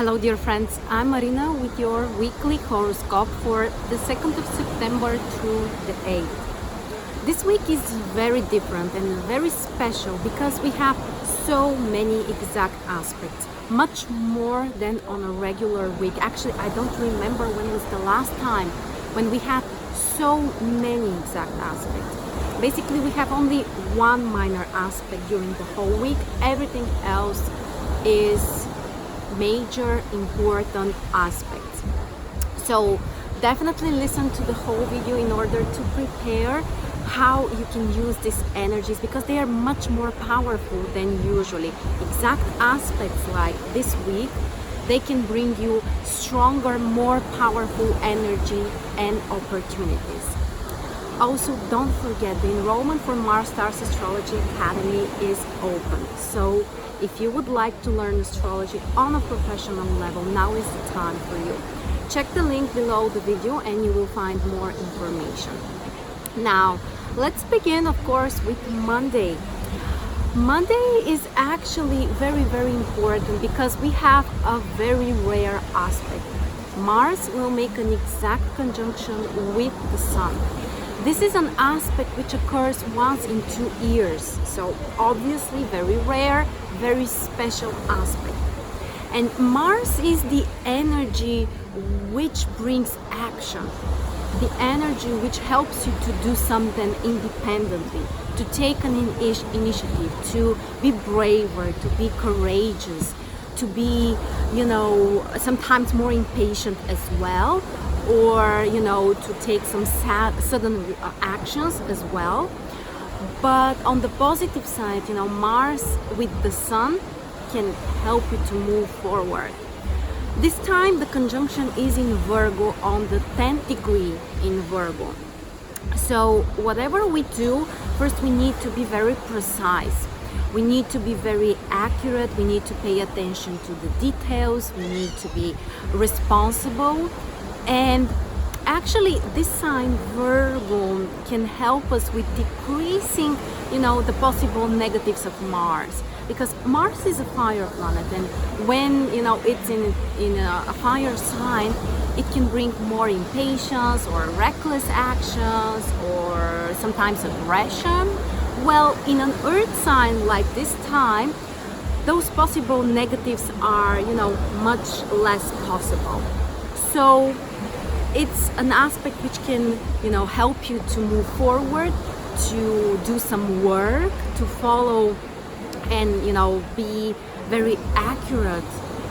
Hello dear friends, I'm Marina with your weekly horoscope for the 2nd of September through the 8th. This week is very different and very special because we have so many exact aspects, much more than on a regular week. Actually, I don't remember when was the last time when we had so many exact aspects. Basically, we have only one minor aspect during the whole week. Everything else is major important aspects. So definitely listen to the whole video in order to prepare how you can use these energies, because they are much more powerful than usually. Exact aspects like this week, they can bring you stronger, more powerful energy and opportunities. Also, don't forget, the enrollment for MarStars Astrology Academy is open. So if you would like to learn astrology on a professional level, now is the time for you. Check the link below the video and you will find more information. Now, let's begin, of course, with Monday. Monday is actually very important because we have a very rare aspect. Mars will make an exact conjunction with the Sun. This is an aspect which occurs once in 2 years, so obviously very rare, very special aspect. And Mars is the energy which brings action, the energy which helps you to do something independently, to take an initiative, to be braver, to be courageous, to be, sometimes more impatient as well, or to take some sudden actions as well. But on the positive side, Mars with the Sun can help you to move forward. This time the conjunction is in Virgo, on the 10th degree in Virgo. So whatever we do, first we need to be very precise. We need to be very accurate. We need to pay attention to the details. We need to be responsible. And actually, this sign, Virgo, can help us with decreasing, the possible negatives of Mars. Because Mars is a fire planet, and when, it's in a fire sign, it can bring more impatience or reckless actions or sometimes aggression. Well, in an earth sign like this time, those possible negatives are, much less possible. So it's an aspect which can, help you to move forward, to do some work, to follow and, be very accurate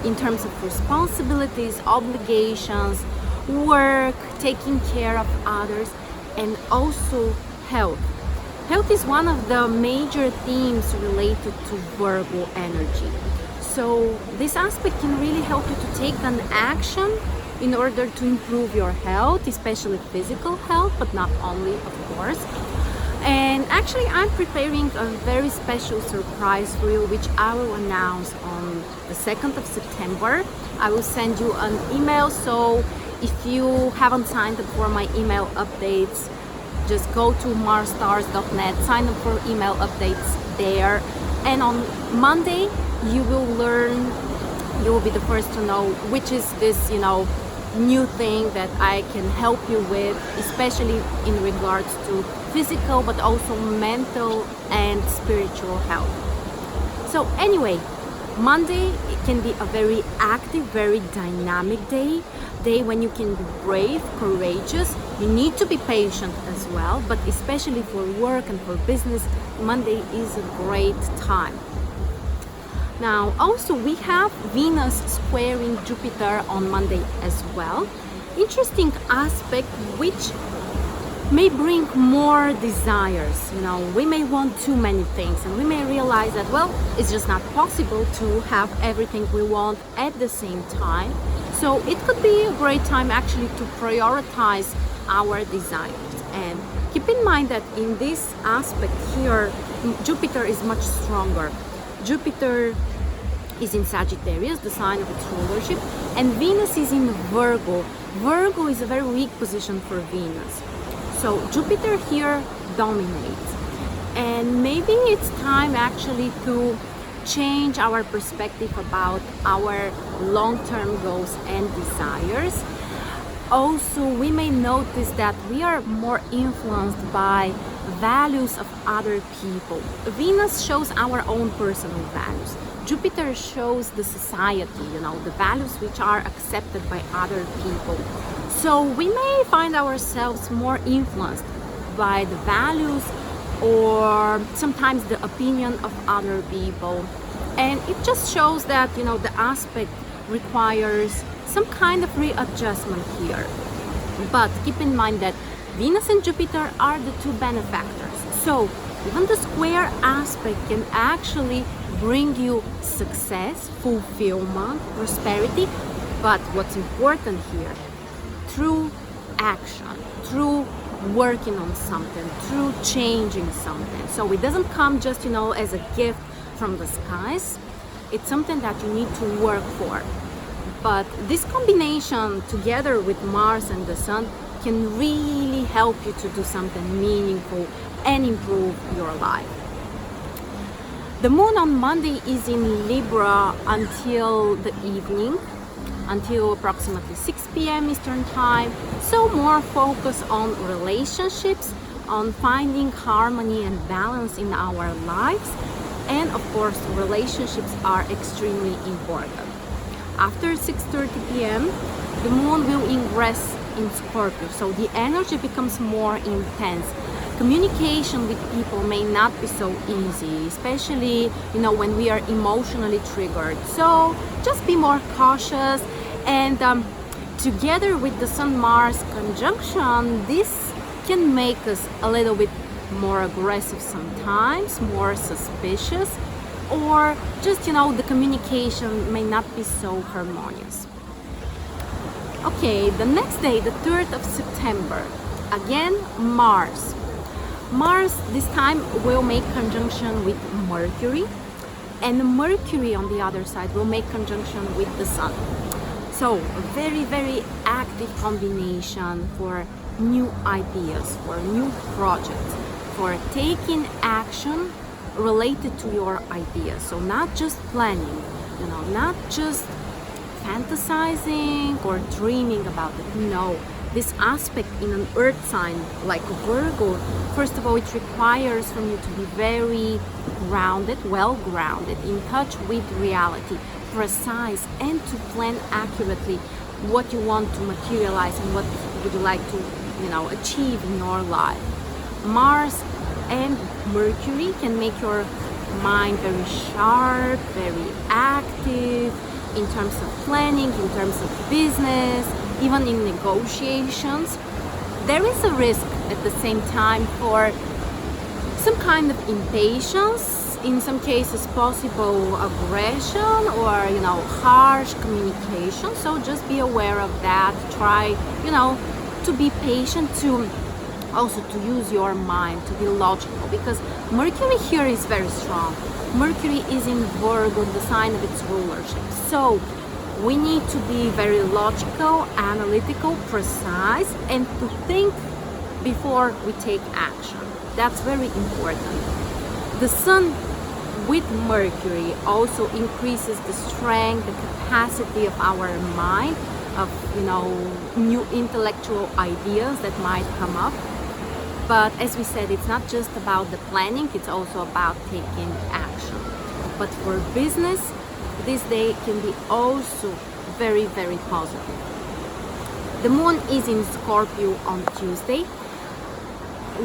in terms of responsibilities, obligations, work, taking care of others, and also health. Health is one of the major themes related to Virgo energy. So this aspect can really help you to take an action in order to improve your health, especially physical health, but not only, of course. And actually, I'm preparing a very special surprise for you, which I will announce on the 2nd of September. I will send you an email, so if you haven't signed up for my email updates, just go to marstars.net, sign up for email updates there. And on Monday, you will be the first to know which is this, new thing that I can help you with, especially in regards to physical but also mental and spiritual health. So anyway, Monday, it can be a very active, very dynamic day when you can be brave, courageous. You need to be patient as well, but especially for work and for business, Monday is a great time. Now, also we have Venus squaring Jupiter on Monday as well. Interesting aspect which may bring more desires. We may want too many things, and we may realize that, well, it's just not possible to have everything we want at the same time. So it could be a great time actually to prioritize our desires. And keep in mind that in this aspect here, Jupiter is much stronger. Jupiter is in Sagittarius, the sign of its rulership, and Venus is in Virgo. Virgo is a very weak position for Venus. So Jupiter here dominates. And maybe it's time actually to change our perspective about our long-term goals and desires. Also, we may notice that we are more influenced by values of other people. Venus shows our own personal values. Jupiter shows the society, the values which are accepted by other people. So we may find ourselves more influenced by the values or sometimes the opinion of other people. And it just shows that, the aspect requires some kind of readjustment here. But keep in mind that Venus and Jupiter are the two benefactors. So even the square aspect can actually bring you success, fulfillment, prosperity. But what's important here, through action, through working on something, through changing something. So it doesn't come just, as a gift from the skies. It's something that you need to work for. But this combination together with Mars and the Sun can really help you to do something meaningful and improve your life. The moon on Monday is in Libra until the evening, until approximately 6 p.m. Eastern Time. So more focus on relationships, on finding harmony and balance in our lives. And of course, relationships are extremely important. After 6:30 p.m., the moon will ingress in Scorpio, so the energy becomes more intense. Communication with people may not be so easy, especially when we are emotionally triggered. So just be more cautious. And together with the Sun-Mars conjunction, this can make us a little bit more aggressive sometimes, more suspicious, or just the communication may not be so harmonious. Okay, the next day, the 3rd of September, again Mars this time will make conjunction with Mercury, and Mercury on the other side will make conjunction with the Sun. So a very, very active combination for new ideas, for new projects, for taking action related to your ideas. So not just planning, not just fantasizing or dreaming about it. No, this aspect in an earth sign like Virgo, first of all, it requires from you to be very grounded, well grounded, in touch with reality, precise, and to plan accurately what you want to materialize and what would you like to achieve in your life. Mars and Mercury can make your mind very sharp, very active in terms of planning, in terms of business, even in negotiations. There is a risk at the same time for some kind of impatience, in some cases possible aggression or harsh communication. So just be aware of that. Try to be patient, to also to use your mind, to be logical, because Mercury here is very strong. Mercury is in Virgo, the sign of its rulership. So we need to be very logical, analytical, precise, and to think before we take action. That's very important. The Sun with Mercury also increases the strength, the capacity of our mind, of new intellectual ideas that might come up. But as we said, it's not just about the planning, it's also about taking action. But for business, this day can be also very, very positive. The moon is in Scorpio on Tuesday,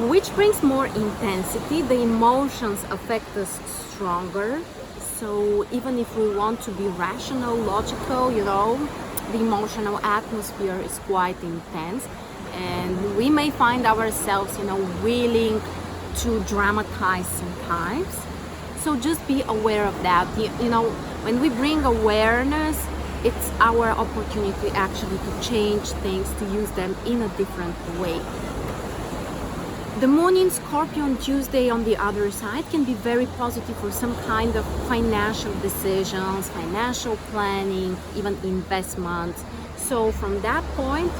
which brings more intensity. The emotions affect us stronger. So even if we want to be rational, logical, the emotional atmosphere is quite intense. And we may find ourselves, willing to dramatize sometimes. So just be aware of that. When we bring awareness, it's our opportunity actually to change things, to use them in a different way. The moon in Scorpio on Tuesday on the other side can be very positive for some kind of financial decisions, financial planning, even investments. So from that point,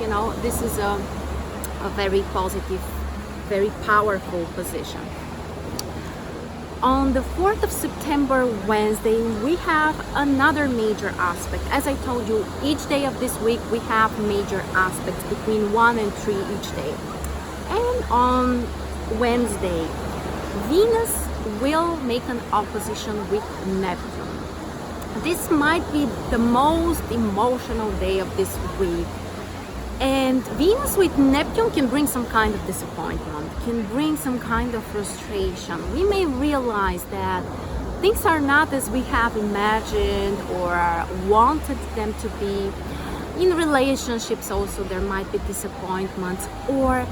this is a very positive, very powerful position. On the 4th of September, Wednesday, we have another major aspect. As I told you, each day of this week we have major aspects between 1 and 3 each day. And on Wednesday, Venus will make an opposition with Neptune. This might be the most emotional day of this week. And Venus with Neptune can bring some kind of disappointment, can bring some kind of frustration. We may realize that things are not as we have imagined or wanted them to be. In relationships also there might be disappointments, or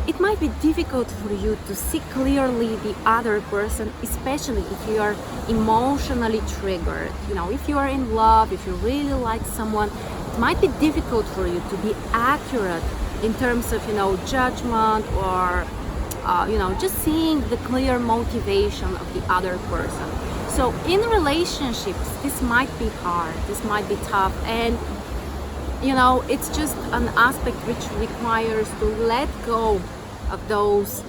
it might be difficult for you to see clearly the other person, especially if you are emotionally triggered. You know, if you are in love, if you really like someone, it might be difficult for you to be accurate in terms of, you know, judgment or, you know, just seeing the clear motivation of the other person. So in relationships, this might be hard, this might be tough, and you know, it's just an aspect which requires to let go of those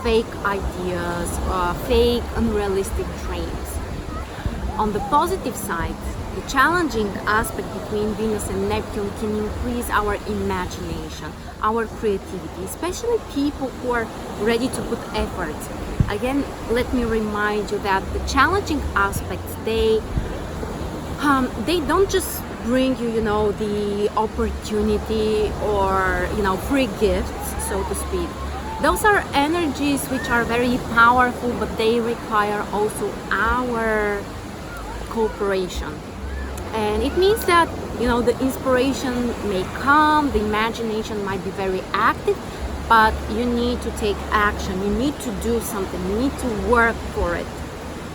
fake ideas, fake unrealistic dreams. On the positive side, the challenging aspect between Venus and Neptune can increase our imagination, our creativity, especially people who are ready to put effort. Again, let me remind you that the challenging aspects, they don't just bring you, you know, the opportunity or, you know, free gifts, so to speak. Those are energies which are very powerful, but they require also our cooperation. And it means that, you know, the inspiration may come, the imagination might be very active, but you need to take action, you need to do something, you need to work for it.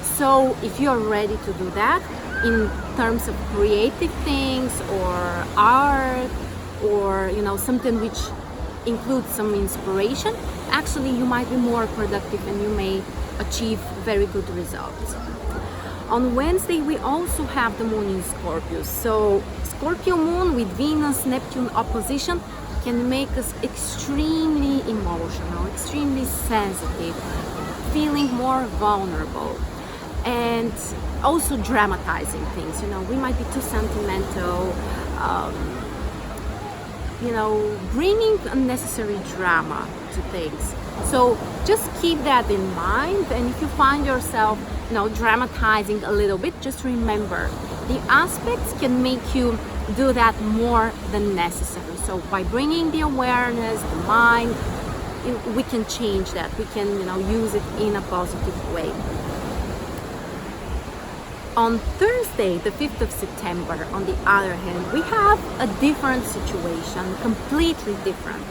So if you're ready to do that, in terms of creative things or art or, you know, something which includes some inspiration, actually you might be more productive and you may achieve very good results. On Wednesday, we also have the moon in Scorpio. So Scorpio moon with Venus Neptune opposition can make us extremely emotional, extremely sensitive, feeling more vulnerable, and also dramatizing things. You know, we might be too sentimental, you know, bringing unnecessary drama to things. So just keep that in mind, and if you find yourself, you know, dramatizing a little bit, just remember the aspects can make you do that more than necessary. So by bringing the awareness, the mind, we can change that. We can, you know, use it in a positive way. On Thursday, the 5th of September, on the other hand, we have a different situation, completely different.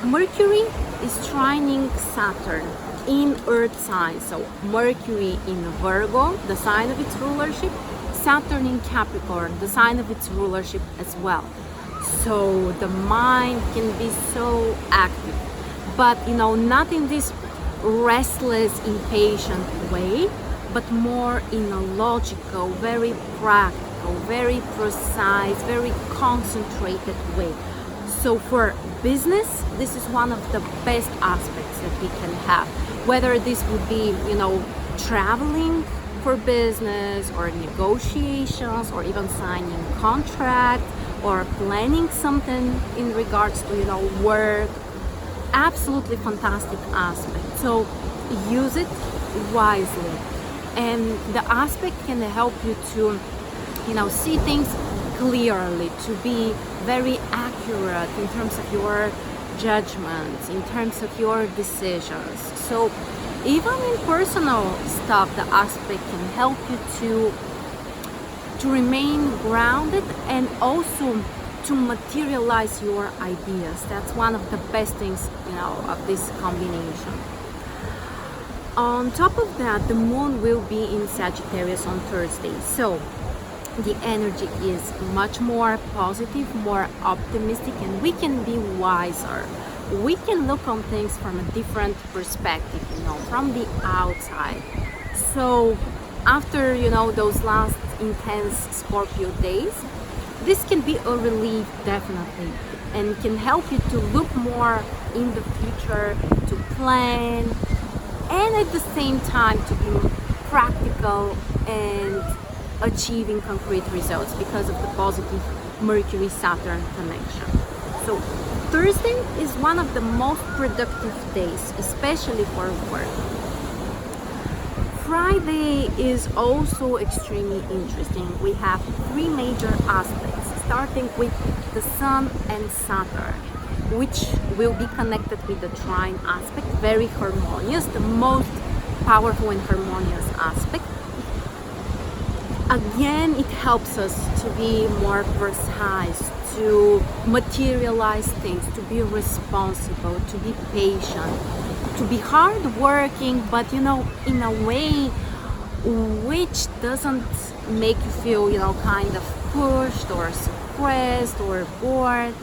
Mercury is trining Saturn in Earth signs. So Mercury in Virgo, the sign of its rulership, Saturn in Capricorn, the sign of its rulership as well. So the mind can be so active, but, you know, not in this restless, impatient way, but more in a logical, very practical, very precise, very concentrated way. So for business, this is one of the best aspects that we can have. Whether this would be, you know, traveling for business or negotiations or even signing contract or planning something in regards to, you know, work. Absolutely fantastic aspect. So use it wisely. And the aspect can help you to, you know, see things clearly, to be very accurate in terms of your judgments, in terms of your decisions. So even in personal stuff, the aspect can help you to remain grounded and also to materialize your ideas. That's one of the best things, you know, of this combination. On top of that, the moon will be in Sagittarius on Thursday. So the energy is much more positive, more optimistic, and we can be wiser. We can look on things from a different perspective, you know, from the outside. So after, you know, those last intense Scorpio days, this can be a relief, definitely, and can help you to look more in the future, to plan, and at the same time to be practical and achieving concrete results because of the positive Mercury-Saturn connection. So Thursday is one of the most productive days, especially for work. Friday is also extremely interesting. We have three major aspects, starting with the Sun and Saturn, which will be connected with the trine aspect, very harmonious, the most powerful and harmonious aspect. Again, it helps us to be more precise, to materialize things, to be responsible, to be patient, to be hardworking, but in a way which doesn't make you feel, kind of pushed or suppressed or bored.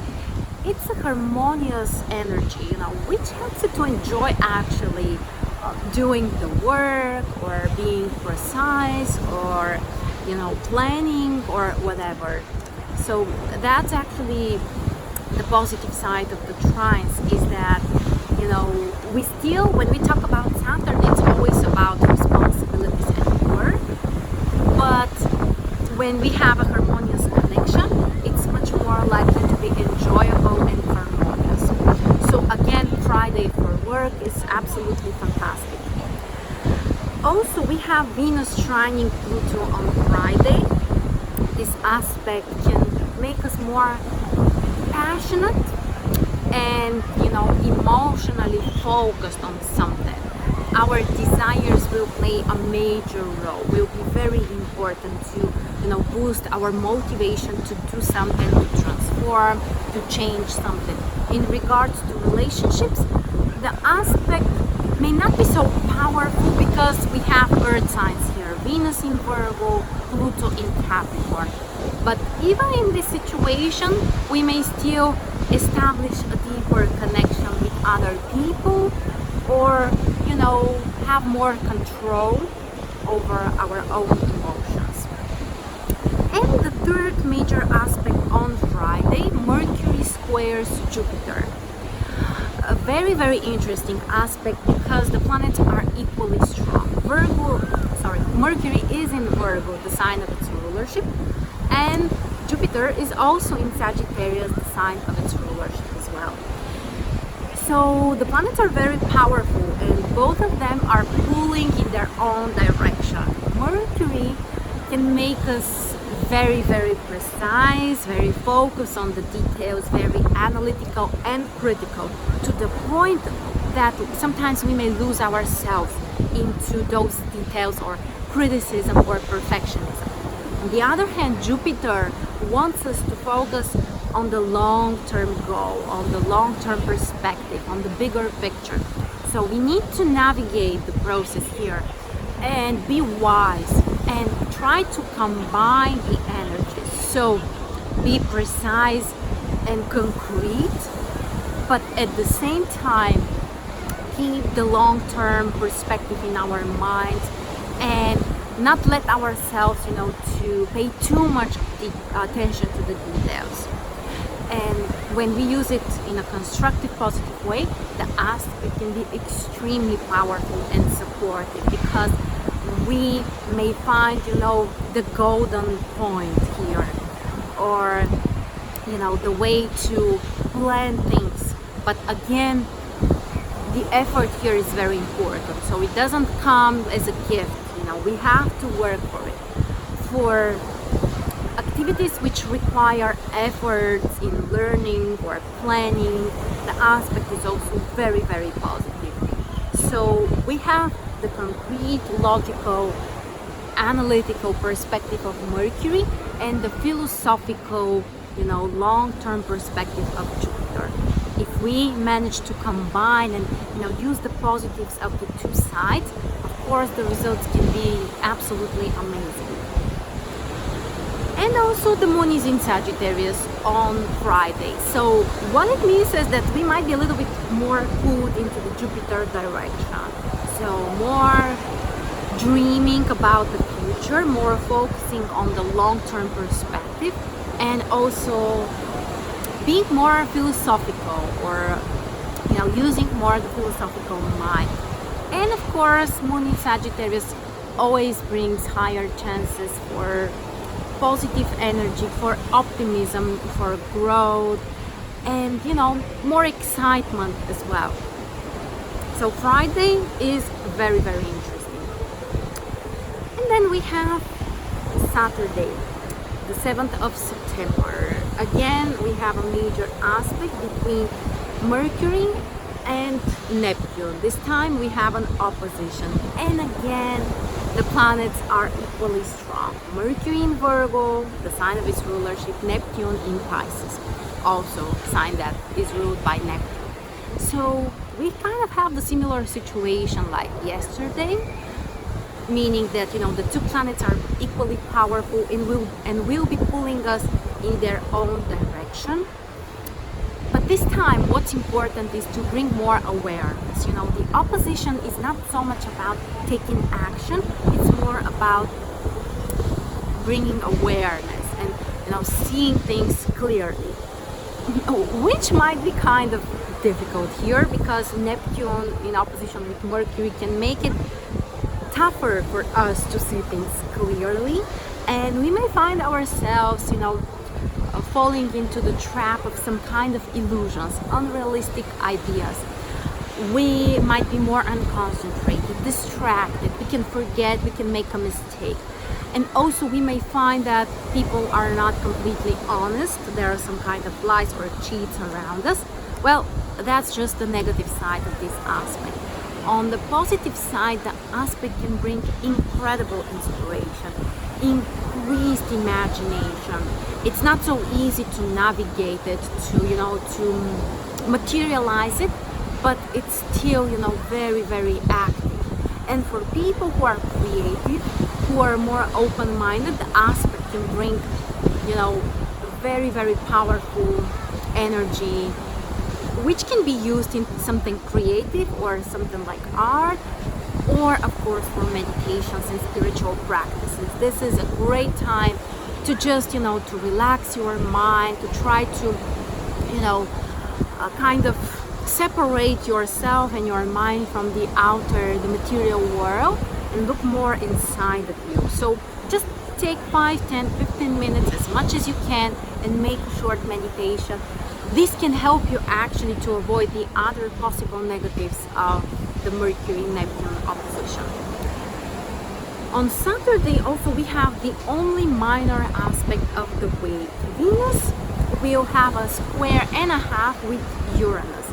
It's a harmonious energy, which helps you to enjoy actually doing the work or being precise or planning or whatever. So that's actually the positive side of the trines, is that we still, when we talk about Saturn, it's always about responsibilities and work, but when we have a harmonious connection, it's much more likely to be enjoyable and harmonious. So again, Friday for work is absolutely fantastic. Also, we have Venus trining Pluto on Friday. This aspect can make us more passionate and emotionally focused on something. Our desires will play a major role, will be very important to boost our motivation to do something, to transform, to change something. In regards to relationships, the aspect may not be so powerful because we have earth signs here, Venus in Virgo, Pluto in Capricorn. But even in this situation, we may still establish a deeper connection with other people, or have more control over our own emotions. And the third major aspect on Friday, Mercury squares Jupiter. A very, very interesting aspect because the planets are equally strong. Mercury is in Virgo, the sign of its rulership, and Jupiter is also in Sagittarius, the sign of its rulership as well. So the planets are very powerful and both of them are pulling in their own direction. Mercury can make us very, very precise, very focused on the details, very analytical and critical, to the point that sometimes we may lose ourselves into those details or criticism or perfectionism. On the other hand, Jupiter wants us to focus on the long-term goal, on the long-term perspective, on the bigger picture. So we need to navigate the process here and be wise and try to combine the energies. So be precise and concrete, but at the same time keep the long-term perspective in our minds and not let ourselves, to pay too much attention to the details. And when we use it in a constructive, positive way, the aspect can be extremely powerful and supportive, because we may find, the golden point here, or, the way to plan things. But again, the effort here is very important. So it doesn't come as a gift, we have to work for it. For activities which require efforts in learning or planning, the aspect is also very, very positive. So we have the concrete, logical, analytical perspective of Mercury and the philosophical, long-term perspective of Jupiter. If we manage to combine and use the positives of the two sides, of course the results can be absolutely amazing. And also the moon is in Sagittarius on Friday. So what it means is that we might be a little bit more pulled into the Jupiter direction. So more dreaming about the future, more focusing on the long-term perspective, and also being more philosophical, or using more the philosophical mind. And of course, Moon in Sagittarius always brings higher chances for positive energy, for optimism, for growth, and more excitement as well. So Friday is very, very interesting. And then we have Saturday, the 7th of September. Again, we have a major aspect between Mercury and Neptune. This time we have an opposition, and again the planets are equally strong. Mercury in Virgo, the sign of its rulership, Neptune in Pisces, also sign that is ruled by Neptune. So we kind of have the similar situation like yesterday, meaning that the two planets are equally powerful and will be pulling us in their own direction. But this time, what's important is to bring more awareness. The opposition is not so much about taking action, it's more about bringing awareness and seeing things clearly, which might be kind of difficult here because Neptune in opposition with Mercury can make it tougher for us to see things clearly, and we may find ourselves falling into the trap of some kind of illusions, unrealistic ideas. We might be more unconcentrated, distracted, we can forget, we can make a mistake. And also we may find that people are not completely honest, there are some kind of lies or cheats around us. Well, that's just the negative side of this aspect. On the positive side, the aspect can bring incredible inspiration, increased imagination. It's not so easy to navigate it, to materialize it, but it's still, very, very active. And for people who are creative, who are more open-minded, the aspect can bring, very, very powerful energy, which can be used in something creative or something like art, or of course for meditations and spiritual practices. This is a great time to just to relax your mind, to try to kind of separate yourself and your mind from the material world, and look more inside of you. So just take 5, 10, 15 minutes, as much as you can, and make a short meditation. This can help you actually to avoid the other possible negatives of the Mercury-Neptune opposition. On Saturday also we have the only minor aspect of the week. Venus will have a square and a half with Uranus.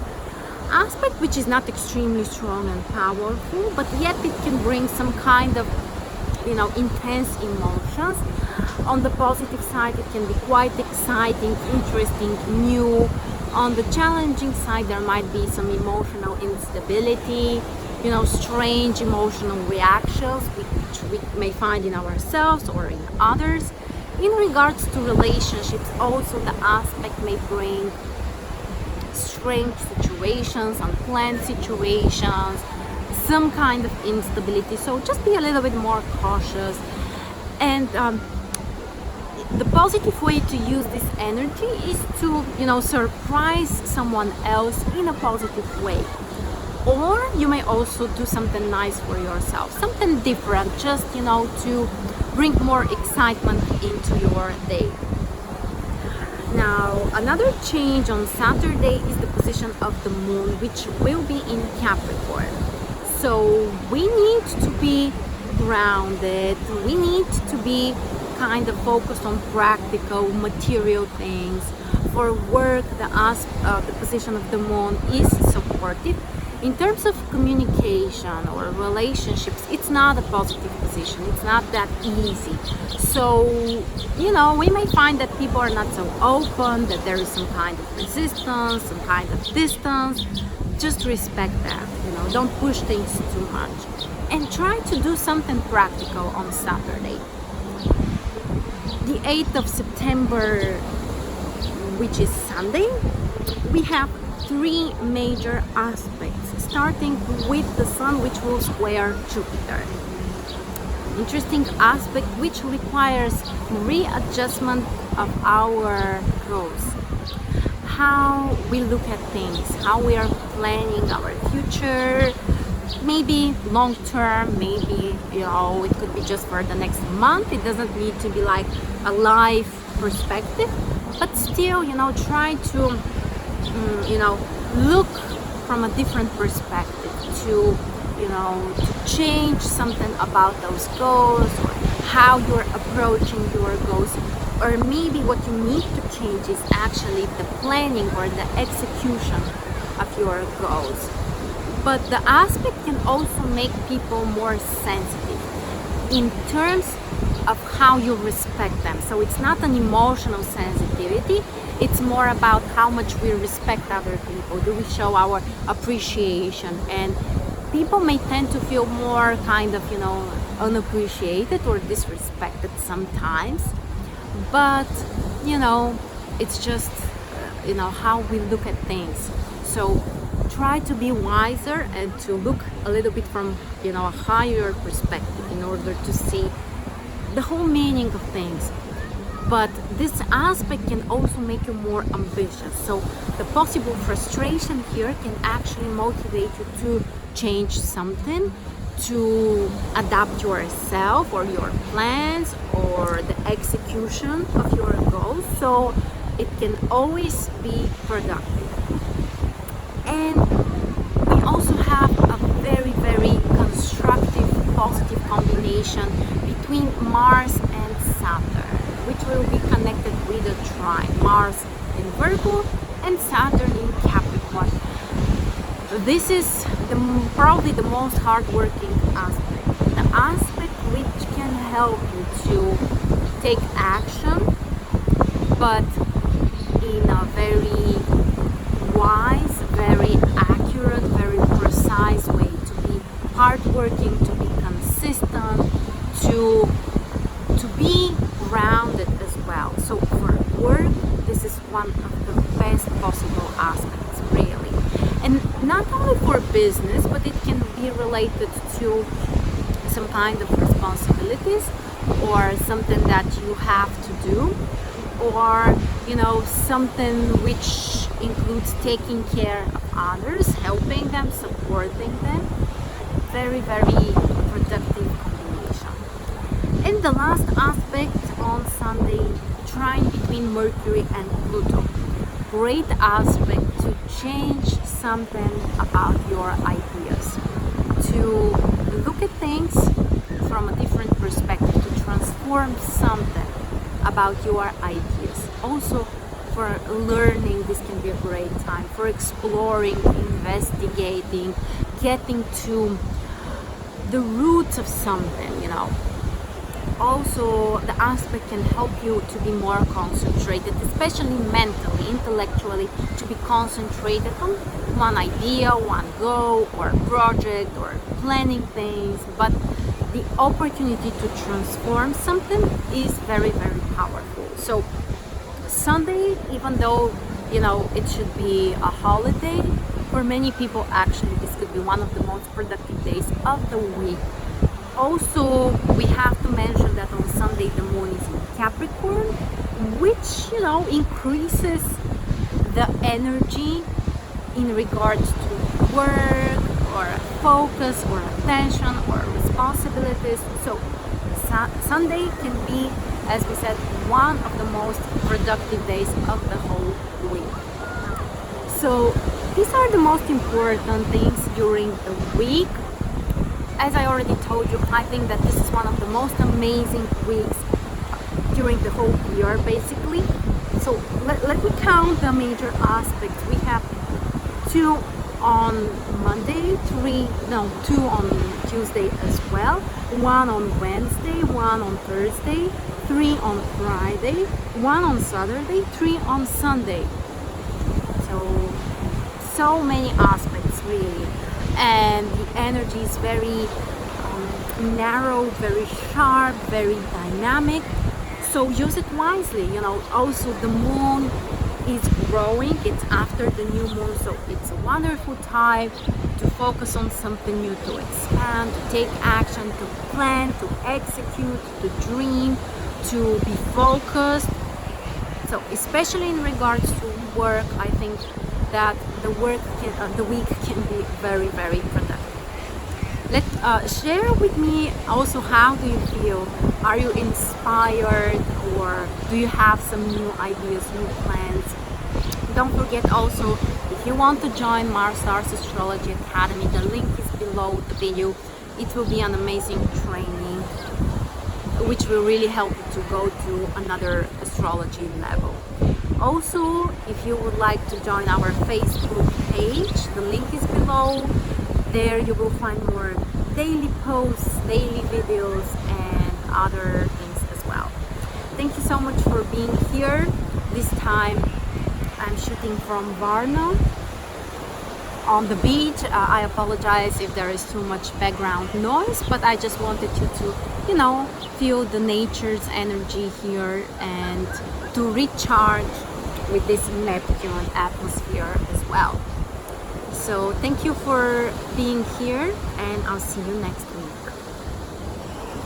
Aspect which is not extremely strong and powerful, but yet it can bring some kind of intense emotions. On the positive side, it can be quite exciting, interesting, new. On the challenging side, there might be some emotional instability, strange emotional reactions which we may find in ourselves or in others. In regards to relationships, also the aspect may bring strange situations, unplanned situations, some kind of instability. So just be a little bit more cautious. And the positive way to use this energy is to surprise someone else in a positive way, or you may also do something nice for yourself, something different, just to bring more excitement into your day. Now another change on Saturday is the position of the moon, which will be in Capricorn. So we need to be grounded, we need to be kind of focused on practical material things. For work, the position of the moon is supportive. In terms of communication or relationships, it's not a positive position, it's not that easy. So we may find that people are not so open, that there is some kind of resistance, some kind of distance. Just respect that, don't push things too much, and try to do something practical on Saturday. The 8th of September, which is Sunday, we have 3 major aspects, starting with the Sun, which will square Jupiter. Interesting aspect which requires readjustment of our goals, how we look at things, how we are planning our future, maybe long term, maybe, you know, it could be just for the next month. It doesn't need to be like a life perspective, but still, you know, try to you know, look from a different perspective, to, you know, to change something about those goals, or how you're approaching your goals. Or maybe what you need to change is actually the planning or the execution of your goals. But the aspect can also make people more sensitive in terms of how you respect them. So it's not an emotional sensitivity, it's more about how much we respect other people. Do we show our appreciation? And people may tend to feel more kind of, you know, unappreciated or disrespected sometimes. But, you know, it's just, you know, how we look at things. So try to be wiser and to look a little bit from, you know, a higher perspective in order to see the whole meaning of things. But this aspect can also make you more ambitious. So the possible frustration here can actually motivate you to change something, to adapt yourself or your plans or the execution of your goals. So it can always be productive. And we also have a very, very constructive, positive combination between Mars and Saturn, which will be connected with a trine. Mars in Virgo and Saturn in Capricorn. This is probably the most hardworking aspect. The aspect which can help you to take action, but in a very wise, very accurate, very precise way. To be hardworking, to be consistent, to be grounded as well. So for work, this is one of the best possible aspects, really. And not only for business, but it can be related to some kind of responsibilities or something that you have to do, or, you know, something which includes taking care of others, helping them, supporting them. Very, very productive combination. And the last aspect on Sunday, trine between Mercury and Pluto. Great aspect to change something about your ideas, to look at things from a different perspective, to transform something about your ideas. Also for learning, this can be a great time for exploring, investigating, getting to the roots of something, you know. Also, the aspect can help you to be more concentrated, especially mentally, intellectually, to be concentrated on one idea, one goal, or project, or planning things. But the opportunity to transform something is very, very powerful. So Sunday, even though, you know, it should be a holiday, for many people actually this could be one of the most productive days of the week. Also, we have to mention that on Sunday the moon is in Capricorn, which, you know, increases the energy in regards to work or focus or attention or responsibilities. So Sunday can be, as we said, one of the most productive days of the whole week. So these are the most important things during the week. As I already told you, I think that this is one of the most amazing weeks during the whole year, basically. So let me count the major aspects. We have 2 on Monday, 2 on Tuesday as well, 1 on Wednesday, 1 on Thursday, 3 on Friday, 1 on Saturday, 3 on Sunday. So many aspects, really. And the energy is very narrow, very sharp, very dynamic. So use it wisely, you know. Also, the moon is growing, it's after the new moon, so it's a wonderful time to focus on something new, to expand, to take action, to plan, to execute, to dream, to be focused. So especially in regards to work, I think that the week can be very, very productive. Share with me also, how do you feel? Are you inspired, or do you have some new ideas, new plans? Don't forget also, if you want to join MarStars Astrology Academy, the link is below the video. It will be an amazing training which will really help you to go to another astrology level. Also, if you would like to join our Facebook page, the link is below. There you will find more daily posts, daily videos, and other things as well. Thank you so much for being here. This time I'm shooting from Varna on the beach. I apologize if there is too much background noise, but I just wanted you to, feel the nature's energy here and to recharge with this Neptune atmosphere as well. So thank you for being here, and I'll see you next time.